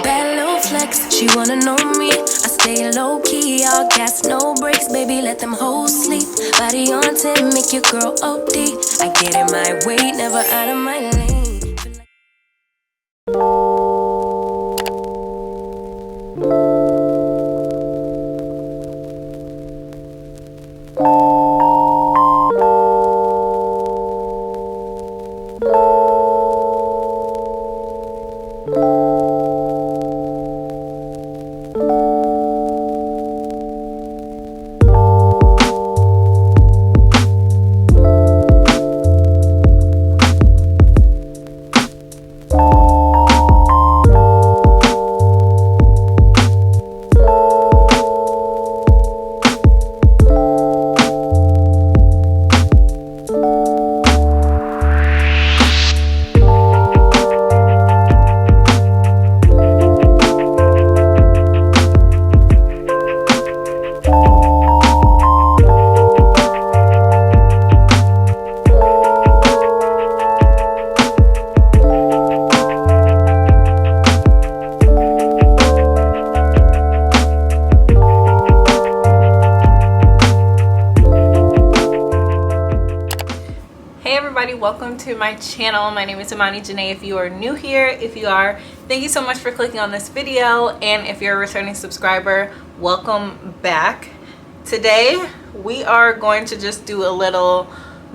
Bad little flex, she wanna know me. I stay low key, all gas, no brakes, baby, let them hoes sleep. Body on 10, make your girl OD. I get in my way, never out of my lane. Welcome to my channel. My name is Imani Janae. If you are new here, if you are, thank you so much for clicking on this video, and if you're a returning subscriber, welcome back. Today we are going to just do a little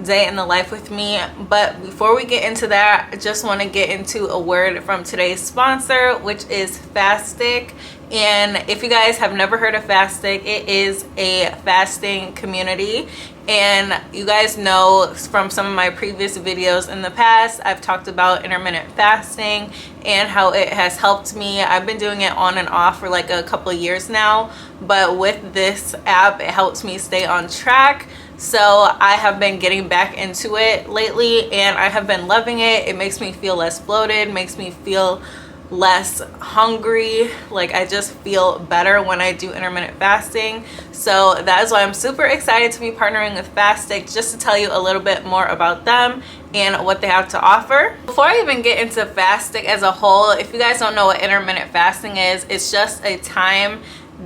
day in the life with me, but before we get into that, I just want to get into a word from today's sponsor, which is FASTIC. And if you guys have never heard of FASTIC, it is a fasting community. And you guys know from some of my previous videos in the past, I've talked about intermittent fasting and how it has helped me. I've been doing it on and off for like a couple of years now, but with this app, it helps me stay on track. So I have been getting back into it lately, and I have been loving it. It makes me feel less bloated, makes me feel less hungry. Like, I just feel better when I do intermittent fasting. So that is why I'm super excited to be partnering with FASTIC, just to tell you a little bit more about them and what they have to offer. Before I even get into FASTIC as a whole, if you guys don't know what intermittent fasting is, it's just a time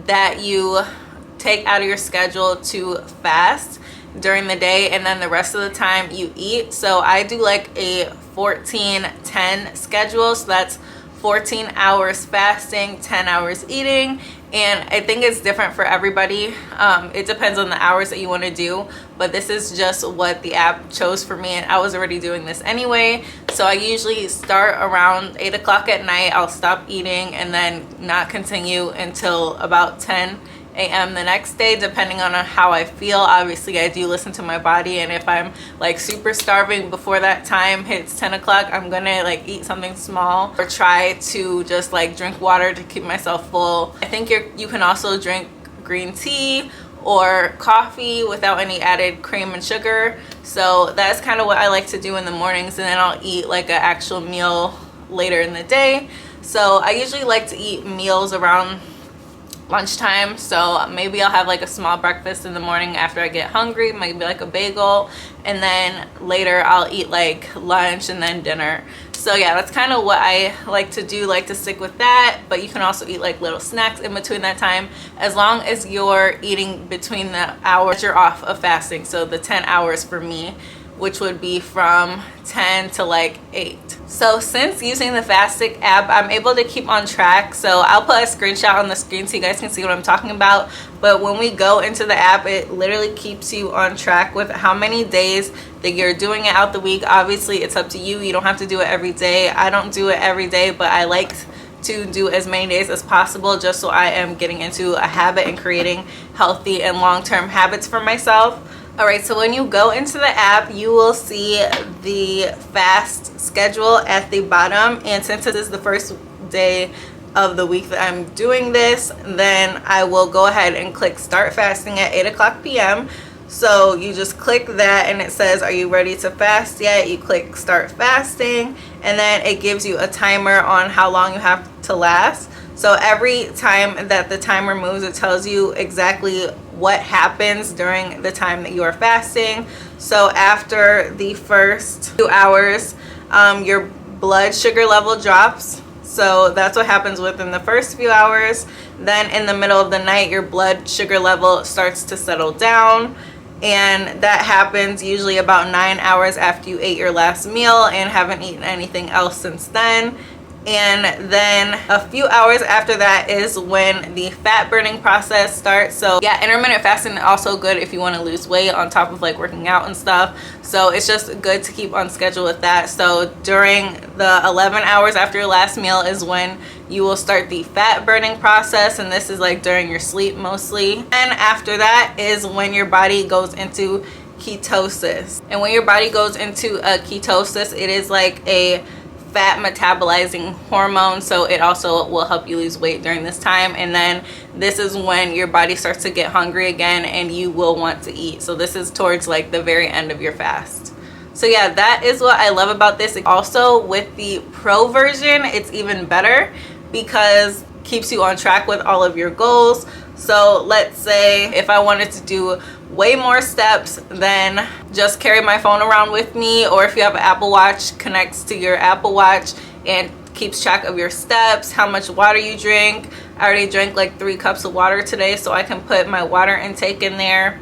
that you take out of your schedule to fast during the day, and then the rest of the time you eat. So I do like a 14-10 schedule, so that's 14 hours fasting, 10 hours eating, and I think it's different for everybody. It depends on the hours that you want to do, but this is just what the app chose for me, and I was already doing this anyway. So I usually start around 8 o'clock at night. I'll stop eating and then not continue until about 10 a.m. the next day, depending on how I feel. Obviously, I do listen to my body, and if I'm like super starving before that time hits 10 o'clock, I'm gonna like eat something small or try to just like drink water to keep myself full. I think you can also drink green tea or coffee without any added cream and sugar. So that's kind of what I like to do in the mornings, and then I'll eat like an actual meal later in the day. So I usually like to eat meals around lunchtime, so maybe I'll have like a small breakfast in the morning after I get hungry, maybe like a bagel, and then later I'll eat like lunch and then dinner. So yeah, that's kind of what I like to do, like to stick with that. But you can also eat like little snacks in between that time, as long as you're eating between the hours you're off of fasting. So the 10 hours for me, which would be from 10 to like 8. So since using the FASTIC app, I'm able to keep on track. So I'll put a screenshot on the screen so you guys can see what I'm talking about. But when we go into the app, it literally keeps you on track with how many days that you're doing it out the week. Obviously, it's up to you. You don't have to do it every day. I don't do it every day, but I like to do as many days as possible, just so I am getting into a habit and creating healthy and long-term habits for myself. All right, so when you go into the app, you will see the fast schedule at the bottom. And since it is the first day of the week that I'm doing this, then I will go ahead and click start fasting at 8 p.m. So you just click that and it says, are you ready to fast yet? You click start fasting, and then it gives you a timer on how long you have to last. So every time that the timer moves, it tells you exactly what happens during the time that you are fasting. So after the first 2 hours, your blood sugar level drops. So that's what happens within the first few hours. Then in the middle of the night, your blood sugar level starts to settle down. And that happens usually about 9 hours after you ate your last meal and haven't eaten anything else since then. And then a few hours after that is when the fat burning process starts. So yeah, intermittent fasting is also good if you want to lose weight on top of like working out and stuff. So it's just good to keep on schedule with that. So during the 11 hours after your last meal is when you will start the fat burning process, and this is like during your sleep mostly. And after that is when your body goes into ketosis. And when your body goes into a ketosis, it is like a fat metabolizing hormone, so it also will help you lose weight during this time. And then this is when your body starts to get hungry again and you will want to eat. So this is towards like the very end of your fast. So yeah, that is what I love about this. Also with the pro version, it's even better because it keeps you on track with all of your goals. So let's say if I wanted to do way more steps than just carry my phone around with me, or if you have an Apple Watch, connects to your Apple Watch and keeps track of your steps, how much water you drink. I already drank like 3 cups of water today, so I can put my water intake in there.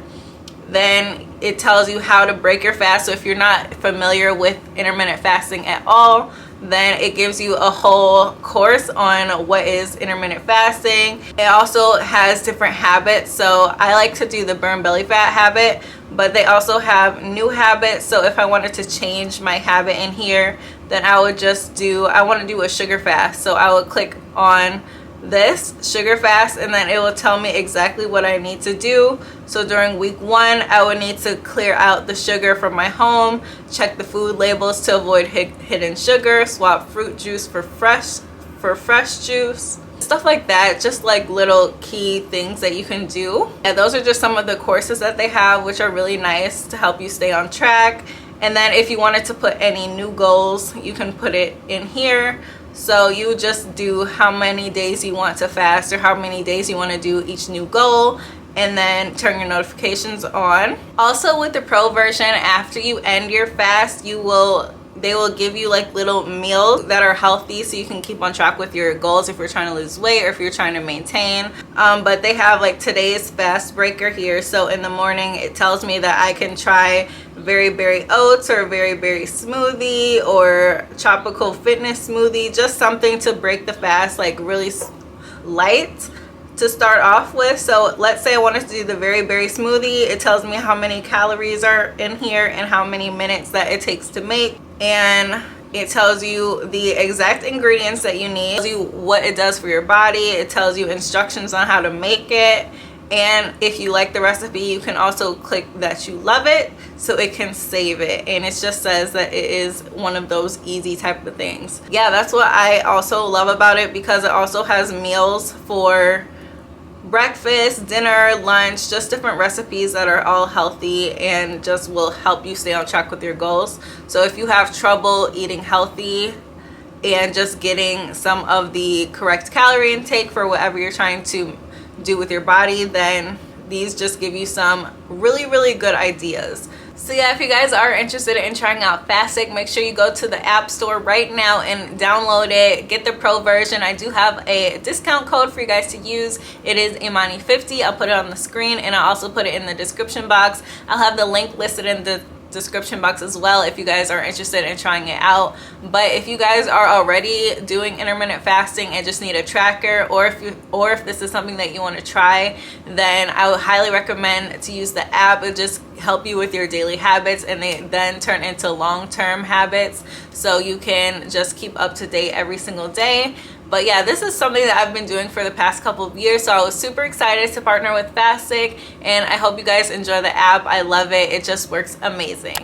Then it tells you how to break your fast. So if you're not familiar with intermittent fasting at all, then it gives you a whole course on what is intermittent fasting. It also has different habits. So I like to do the burn belly fat habit, but they also have new habits. So if I wanted to change my habit in here, then I would just do, I want to do a sugar fast. So I would click on this sugar fast, and then it will tell me exactly what I need to do. So during week 1, I would need to clear out the sugar from my home, check the food labels to avoid hidden sugar, swap fruit juice for fresh juice, stuff like that. Just like little key things that you can do. And those are just some of the courses that they have, which are really nice to help you stay on track. And then if you wanted to put any new goals, you can put it in here. So you just do how many days you want to fast or how many days you want to do each new goal, and then turn your notifications on. Also with the pro version, after you end your fast, they will give you like little meals that are healthy, so you can keep on track with your goals if you're trying to lose weight or if you're trying to maintain. But they have like today's fast breaker here. So in the morning it tells me that I can try very berry oats or very berry smoothie or tropical fitness smoothie, just something to break the fast, like really light to start off with. So let's say I wanted to do the very berry smoothie. It tells me how many calories are in here and how many minutes that it takes to make, and it tells you the exact ingredients that you need. It tells you what it does for your body. It tells you instructions on how to make it. And if you like the recipe, you can also click that you love it so it can save it, and it just says that it is one of those easy type of things. Yeah, that's what I also love about it, because it also has meals for breakfast, dinner, lunch, just different recipes that are all healthy and just will help you stay on track with your goals. So if you have trouble eating healthy and just getting some of the correct calorie intake for whatever you're trying to do with your body, then these just give you some really good ideas. So yeah, if you guys are interested in trying out FASTIC, make sure you go to the App Store right now and download it. Get the pro version. I do have a discount code for you guys to use. It is Imani50. I'll put it on the screen, and I'll also put it in the description box. I'll have the link listed in the description box as well if you guys are interested in trying it out. But if you guys are already doing intermittent fasting and just need a tracker, or if this is something that you want to try, then I would highly recommend to use the app. It just help you with your daily habits, and they then turn into long-term habits, so you can just keep up to date every single day. But yeah, this is something that I've been doing for the past couple of years, so I was super excited to partner with FASTIC, and I hope you guys enjoy the app. I love it. It just works amazing.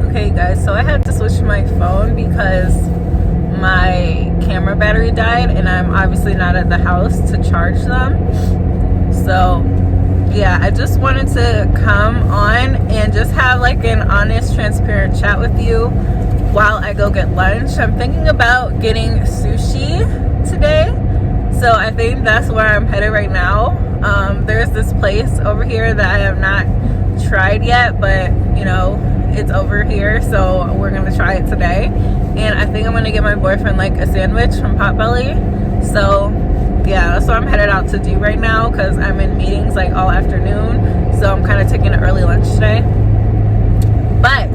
Okay guys, so I had to switch my phone because my camera battery died and I'm obviously not at the house to charge them. So yeah, I just wanted to come on and just have like an honest, transparent chat with you while I go get lunch. I'm thinking about getting sushi today, so I think that's where I'm headed right now. There's this place over here that I have not tried yet, but you know, it's over here, so we're gonna try it today. And I think I'm gonna get my boyfriend like a sandwich from Potbelly. So yeah, that's what I'm headed out to do right now because I'm in meetings like all afternoon, so I'm kind of taking an early lunch today. But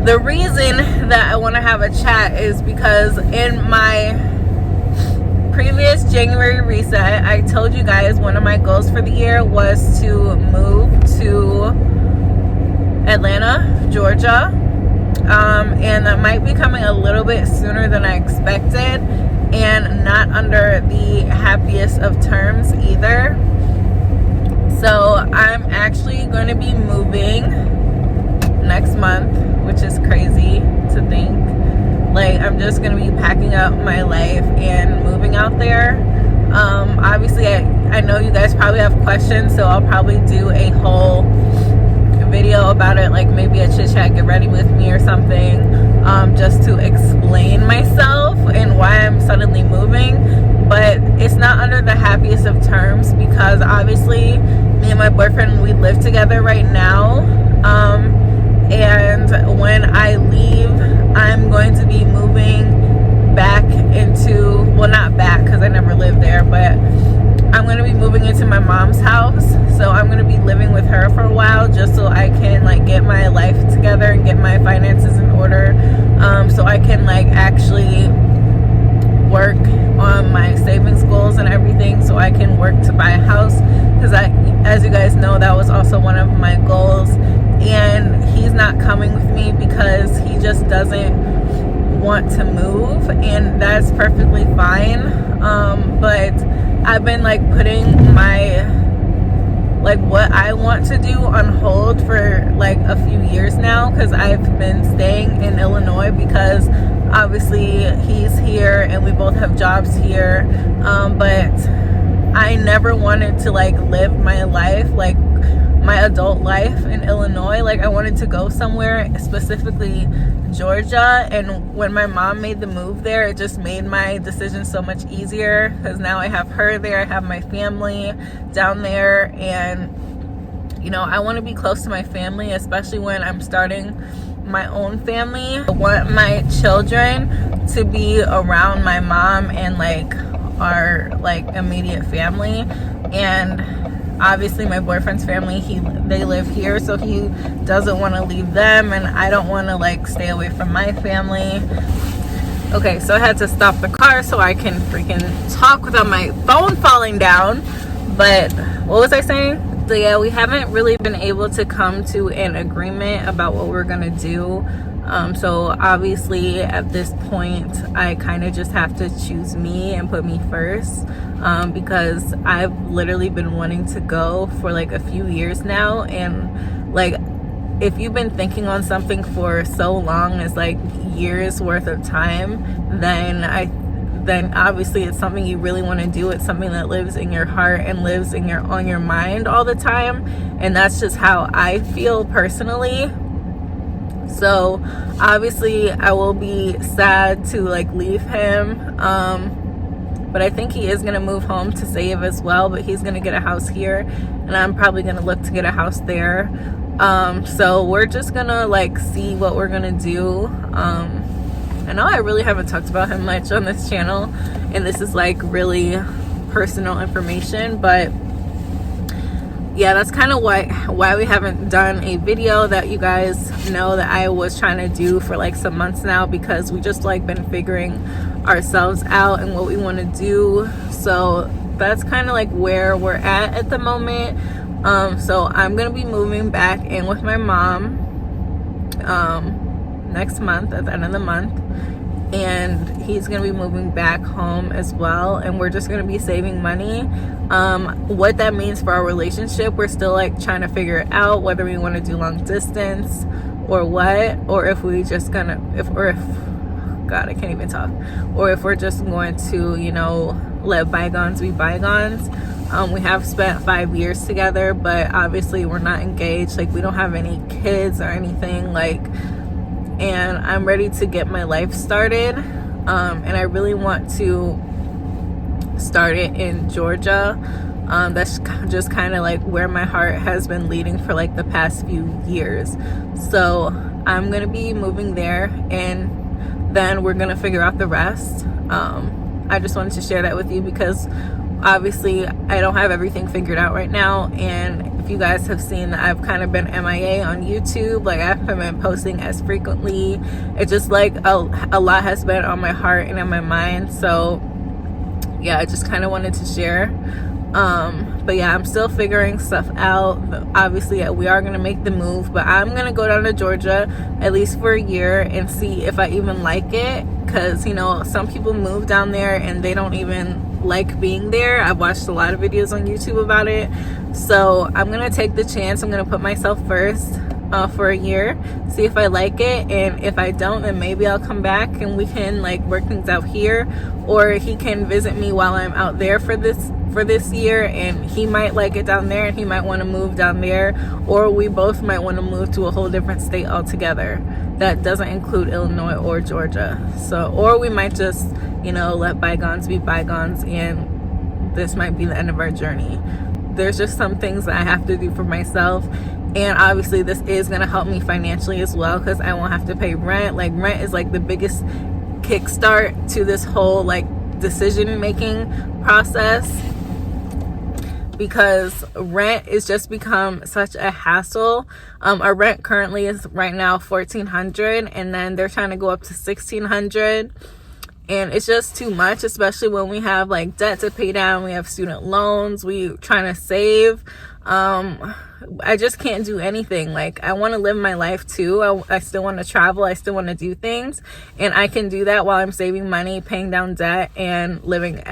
the reason that I want to have a chat is because in my previous January reset, I told you guys one of my goals for the year was to move to Atlanta, Georgia, and that might be coming a little bit sooner than I expected, and not under the happiest of terms either. So I'm actually going to be moving next month, which is crazy to think. Like, I'm just going to be packing up my life and moving out there. Obviously I know you guys probably have questions, so I'll probably do a whole video about it, like maybe a chit-chat, get ready with me or something, just to explain myself and why I'm suddenly moving. But it's not under the happiest of terms because obviously me and my boyfriend, we live together right now, and when I leave, I'm going to be moving back into, well, not back because I never lived there, but I'm going to be moving into my mom's house. So I'm going to be living with her for a while just so I can like get my life together and get my finances in order, so I can like actually work on my savings goals and everything, so I can work to buy a house, because as you guys know, that was also one of my goals. And he's not coming with me because he just doesn't want to move, and that's perfectly fine. But I've been like putting my like what I want to do on hold for like a few years now, because I've been staying in Illinois because obviously he's here and we both have jobs here, but I never wanted to like live my life, like my adult life in Illinois. Like I wanted to go somewhere, specifically Georgia, and when my mom made the move there, it just made my decision so much easier because now I have her there, I have my family down there, and you know, I want to be close to my family, especially when I'm starting my own family. I want my children to be around my mom and like our like immediate family. And obviously my boyfriend's family, they live here, so he doesn't want to leave them, and I don't want to like stay away from my family. Okay, so I had to stop the car so I can freaking talk without my phone falling down. But what was I saying? So yeah, we haven't really been able to come to an agreement about what we're gonna do. So obviously at this point I kind of just have to choose me and put me first, because I've literally been wanting to go for like a few years now. And like, if you've been thinking on something for so long, it's like years worth of time, then obviously it's something you really want to do. It's something that lives in your heart and lives in on your mind all the time, and that's just how I feel personally. So obviously I will be sad to like leave him, but I think he is going to move home to save as well, but he's going to get a house here and I'm probably going to look to get a house there. So we're just going to like see what we're going to do. I know I really haven't talked about him much on this channel, and this is like really personal information, but yeah, that's kind of why we haven't done a video that you guys know that I was trying to do for like some months now, because we just like been figuring ourselves out and what we want to do. So that's kind of like where we're at the moment. So I'm gonna be moving back in with my mom next month, at the end of the month, and he's gonna be moving back home as well, and we're just gonna be saving money. What that means for our relationship, we're still like trying to figure it out, whether we want to do long distance or what, or if we just gonna if God, I can't even talk, or if we're just going to, you know, let bygones be bygones. We have spent 5 years together, but obviously we're not engaged. Like, we don't have any kids or anything, like, and I'm ready to get my life started. And I really want to start it in Georgia. That's just kind of like where my heart has been leading for like the past few years. So I'm gonna be moving there, and then we're gonna figure out the rest. I just wanted to share that with you because obviously I don't have everything figured out right now, and if you guys have seen, I've kind of been MIA on YouTube. Like, I haven't been posting as frequently. It's just like a lot has been on my heart and in my mind. So yeah, I just kind of wanted to share. But yeah, I'm still figuring stuff out. Obviously we are going to make the move, but I'm going to go down to Georgia at least for a year and see if I even like it, because, you know, some people move down there and they don't even like being there. I've watched a lot of videos on YouTube about it, so I'm going to take the chance. I'm going to put myself first for a year, see if I like it, and if I don't, then maybe I'll come back and we can like work things out here, or he can visit me while I'm out there for this year, and he might like it down there and he might want to move down there, or we both might want to move to a whole different state altogether that doesn't include Illinois or Georgia. So, or we might just, you know, let bygones be bygones, and this might be the end of our journey. There's just some things that I have to do for myself, and obviously this is going to help me financially as well, because I won't have to pay rent. Like, rent is like the biggest kickstart to this whole like decision making process, because rent is just become such a hassle. Our rent currently is right now $1,400, and then they're trying to go up to $1,600, and it's just too much, especially when we have like debt to pay down, we have student loans, we trying to save. I just can't do anything. Like, I want to live my life too. I still want to travel, I still want to do things, and I can do that while I'm saving money, paying down debt, and living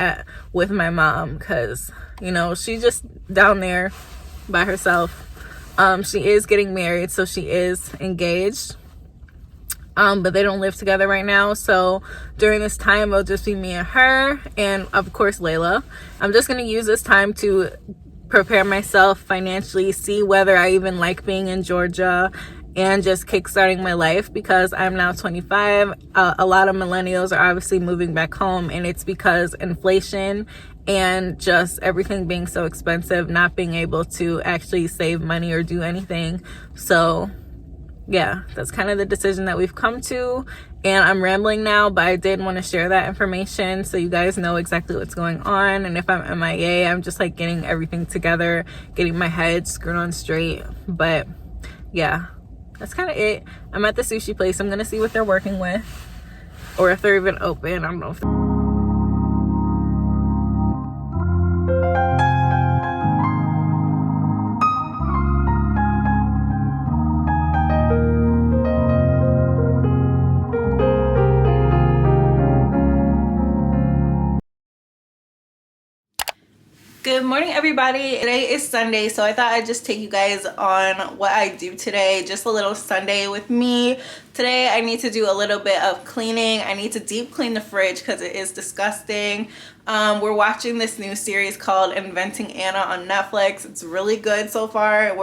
with my mom, because, you know, she's just down there by herself. She is getting married, so she is engaged, but they don't live together right now. So during this time, it'll just be me and her, and of course Layla. I'm just going to use this time to prepare myself financially, see whether I even like being in Georgia, and just kickstarting my life, because I'm now 25. A lot of millennials are obviously moving back home, and it's because inflation and just everything being so expensive, not being able to actually save money or do anything. So yeah, that's kind of the decision that we've come to, and I'm rambling now, but I did want to share that information so you guys know exactly what's going on. And if I'm MIA, I'm just like getting everything together, getting my head screwed on straight. But yeah, that's kind of it. I'm at the sushi place. I'm gonna see what they're working with, or if they're even open. I don't know if Good morning, everybody. Today is Sunday, so I thought I'd just take you guys on what I do today. Just a little Sunday with me. Today I need to do a little bit of cleaning. I need to deep clean the fridge because it is disgusting. We're watching this new series called Inventing Anna on Netflix. It's really good so far.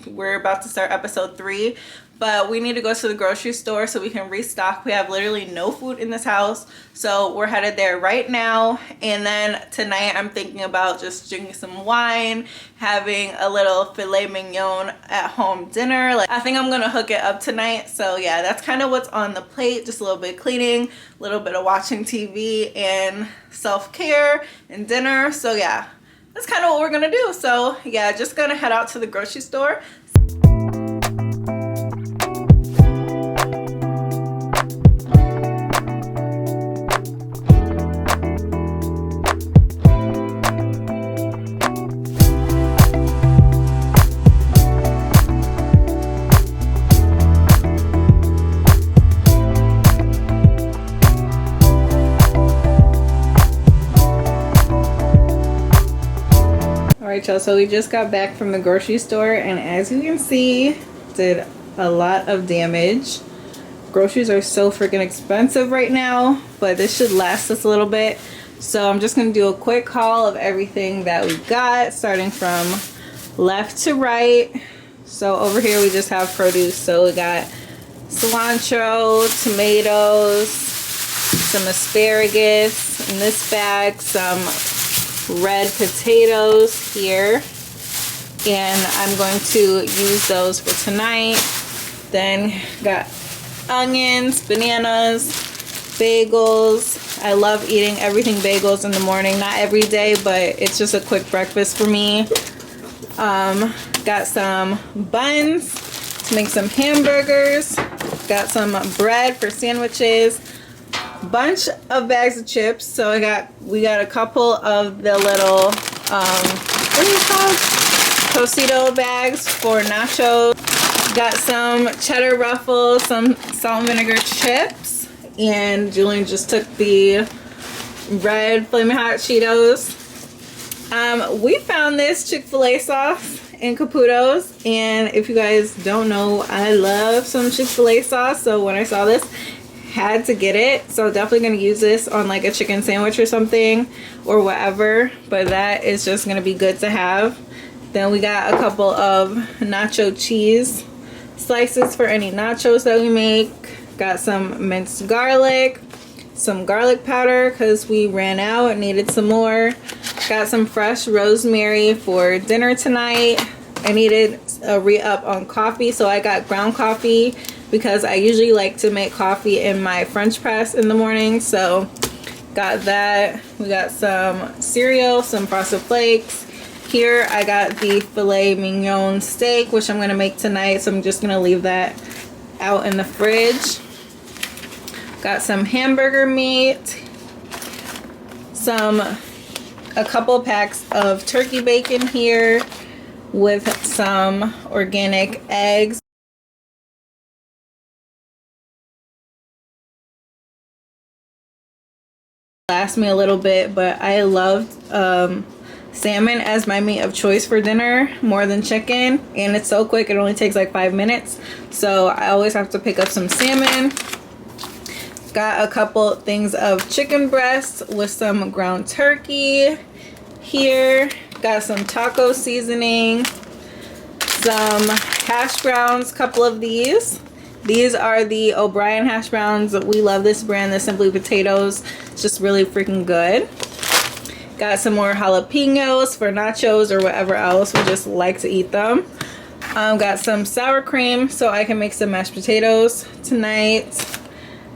We're about to start episode 3. But we need to go to the grocery store so we can restock. We have literally no food in this house, so we're headed there right now. And then tonight I'm thinking about just drinking some wine, having a little filet mignon at home dinner. Like, I think I'm gonna hook it up tonight. So yeah, that's kind of what's on the plate. Just a little bit of cleaning, a little bit of watching TV, and self-care and dinner. So yeah, that's kind of what we're gonna do. So yeah, just gonna head out to the grocery store. Alright y'all, so we just got back from the grocery store, and as you can see, did a lot of damage. Groceries are so freaking expensive right now, but this should last us a little bit. So I'm just gonna do a quick haul of everything that we got, starting from left to right. So over here we just have produce. So we got cilantro, tomatoes, some asparagus in this bag, some red potatoes here, and I'm going to use those for tonight. Then got onions, bananas, bagels. I love eating everything bagels in the morning. Not every day, but it's just a quick breakfast for me. Got some buns to make some hamburgers. Got some bread for sandwiches. Bunch of bags of chips. So we got a couple of the little what are these called? Tostito bags for nachos. Got some cheddar ruffles, some salt and vinegar chips, and Julian just took the red Flaming Hot Cheetos. We found this Chick-fil-A sauce in Caputo's, and if you guys don't know, I love some Chick-fil-A sauce, so when I saw this, had to get it. So definitely gonna use this on like a chicken sandwich or something or whatever, but that is just gonna be good to have. Then we got a couple of nacho cheese slices for any nachos that we make. Got some minced garlic, some garlic powder because we ran out and needed some more. Got some fresh rosemary for dinner tonight. I needed a re-up on coffee, so I got ground coffee because I usually like to make coffee in my French press in the morning. So got that. We got some cereal, some Frosted Flakes. Here I got the filet mignon steak, which I'm going to make tonight, so I'm just going to leave that out in the fridge. Got some hamburger meat, a couple packs of turkey bacon here with some organic eggs. Last me a little bit, but I loved salmon as my meat of choice for dinner more than chicken, and it's so quick. It only takes like 5 minutes, so I always have to pick up some salmon. Got a couple things of chicken breasts with some ground turkey here. Got some taco seasoning, some hash browns, couple of these. These are the O'Brien hash browns. We love this brand, the Simply Potatoes. It's just really freaking good. Got some more jalapenos for nachos or whatever else. We just like to eat them. Got some sour cream so I can make some mashed potatoes tonight.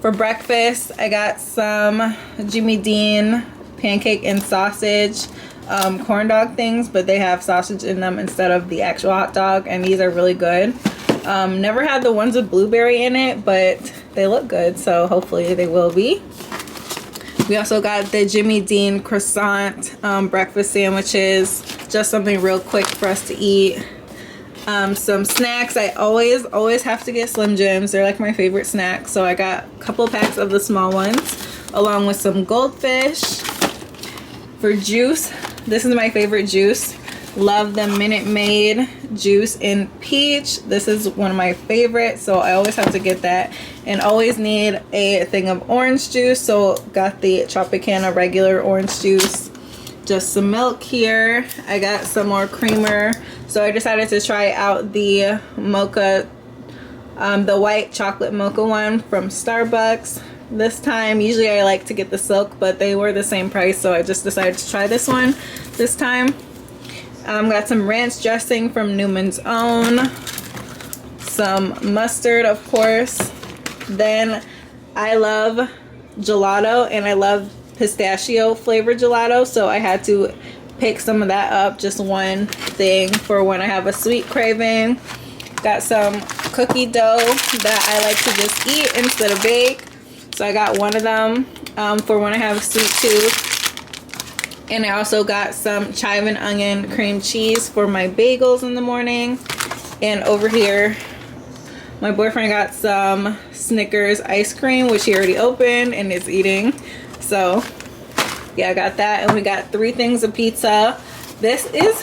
For breakfast, I got some Jimmy Dean pancake and sausage corn dog things, but they have sausage in them instead of the actual hot dog, and these are really good. Never had the ones with blueberry in it, but they look good, so hopefully they will be. We also got the Jimmy Dean croissant breakfast sandwiches, just something real quick for us to eat. Some snacks. I always have to get Slim Jims. They're like my favorite snack, so I got a couple packs of the small ones along with some goldfish. For juice, this is my favorite juice. Love the Minute Maid juice in peach. This is one of my favorites, so I always have to get that, and always need a thing of orange juice, so got the Tropicana regular orange juice. Just some milk here. I got some more creamer, so I decided to try out the mocha, the white chocolate mocha one from Starbucks this time. Usually I like to get the silk, but they were the same price, so I just decided to try this one this time. Got some ranch dressing from Newman's Own, some mustard, of course. Then I love gelato, and I love pistachio flavored gelato, so I had to pick some of that up, just one thing for when I have a sweet craving. Got some cookie dough that I like to just eat instead of bake, so I got one of them for when I have a sweet tooth. And I also got some chive and onion cream cheese for my bagels in the morning. And over here, my boyfriend got some Snickers ice cream, which he already opened and is eating. So yeah, I got that. And we got 3 things of pizza. This is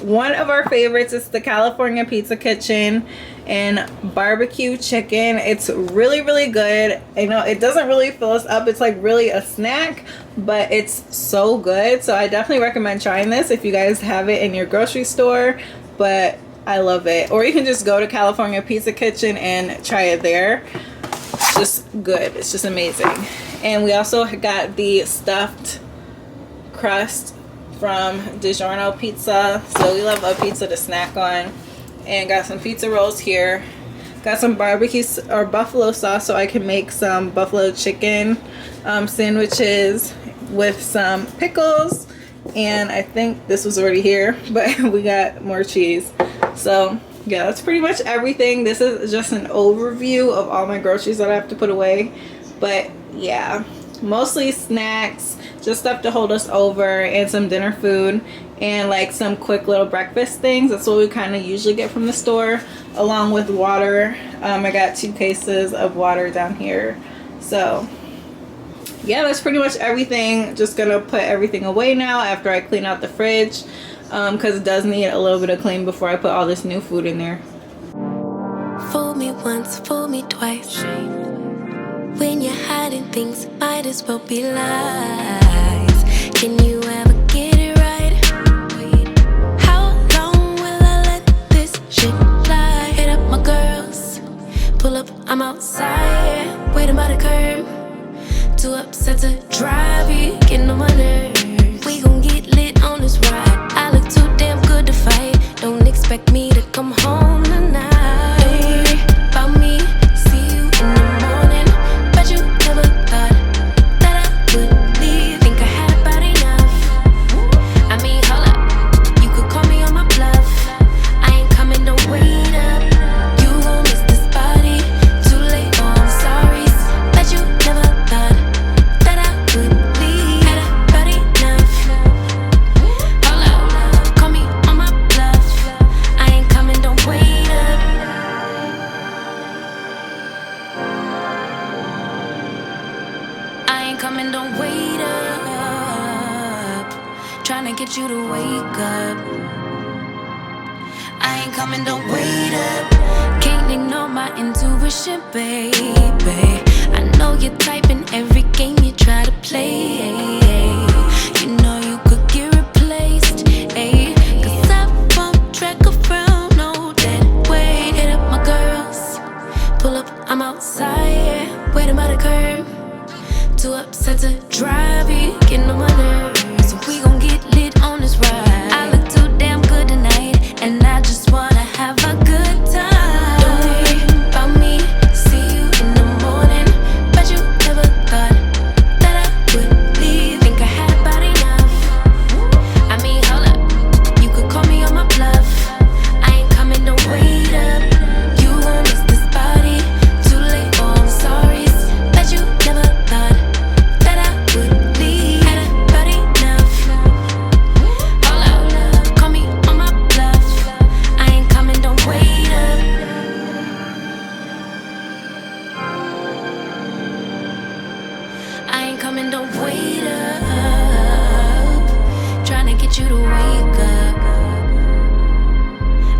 one of our favorites is the California Pizza Kitchen and barbecue chicken. It's really, really good. I know it doesn't really fill us up. It's like really a snack, but it's so good. So I definitely recommend trying this if you guys have it in your grocery store. But I love it. Or you can just go to California Pizza Kitchen and try it there. It's just good. It's just amazing. And we also got the stuffed crust from DiGiorno Pizza. So we love a pizza to snack on. And got some pizza rolls here. Got some barbecue or buffalo sauce so I can make some buffalo chicken sandwiches with some pickles. And I think this was already here, but we got more cheese. So yeah, that's pretty much everything. This is just an overview of all my groceries that I have to put away. But yeah, mostly snacks, just stuff to hold us over, and some dinner food, and like some quick little breakfast things. That's what we kind of usually get from the store, along with water. I got 2 cases of water down here. So yeah, that's pretty much everything. Just gonna put everything away now after I clean out the fridge, because it does need a little bit of clean before I put all this new food in there. Fool me once, fool me twice. When you're hiding things, might as well be lies. Can you ever get it right? How long will I let this shit fly? Hit up my girls, pull up, I'm outside, waiting by the curb. Too upset to drive, you getting on my nerves. We gon' get lit on this ride. I look too damn good to fight. Don't expect me to come home tonight. Don't worry about me, see you in the morning. Bet you never thought that I would leave. Think I had about enough. I mean, hold up, you could call me on my bluff. I ain't coming, don't wait up. You gon' miss this body, too late, oh I'm sorry. Bet you never thought that I would leave. Had about enough. Hold up, call me on my bluff. I ain't coming, don't wait up. I ain't coming, don't wait up. Tryna get you to wake up. I ain't coming, don't wait up. Can't ignore my intuition, baby. I know you're typing every game you try to play. You know you could get replaced, ayy. Cause I won't track around, no that way. Hit up my girls, pull up, I'm outside, waiting by the curb. Too upset to drive, you getting on my nerves. So we gon' get lit on this ride. I look too damn good tonight, and I just wanna have a good time. Don't worry about me, see you in the morning. Bet you never thought that I would leave. Think I had about enough. I mean, hold up, you could call me on my bluff. I ain't coming, don't wait up. You gon' miss this body, too late, oh I'm sorry. Bet you never thought that I would leave. Had about enough. Hold up, call me on my bluff. I ain't coming, don't wait up. I ain't coming, don't wait up. Tryna get you to wake up.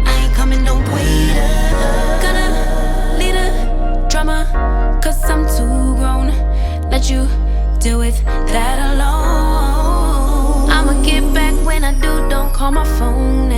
I ain't coming, don't wait up. Gonna lead a drama, cause I'm too grown. Let you deal with that alone. I'ma get back when I do, don't call my phone.